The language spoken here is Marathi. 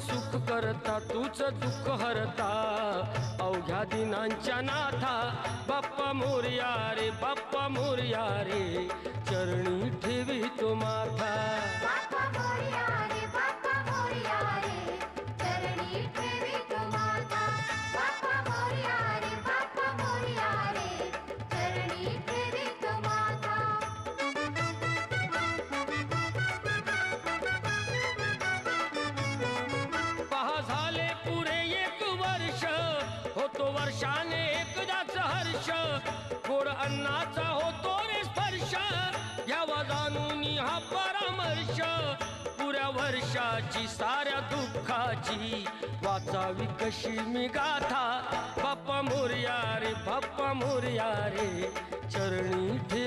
सुख करता तूच दुःख हरता अवघ्या दिनांच्या नाथा बाप्पा मोरया रे बाप्पा मोरया रे चरणी ठेवी तो माथा बाप्पा मोरया रे बाप्पा मोरया रे चरणी ठेवी तो माथा बाप्पा मोरया रे बाप्पा मोरया रे चरणी ठेवी तो माथा पहा झाले पुरे एक वर्ष होतो वर्षाने एकदाच हर्ष गोड अन्नाचा होतो रे स्पर्श घ्यावा जाणून हा परामर्श पुऱ्या वर्षाची साऱ्या दुःखाची वाचावी कशी मी गाथा बाप्पा मोरया रे चरणी ठेवी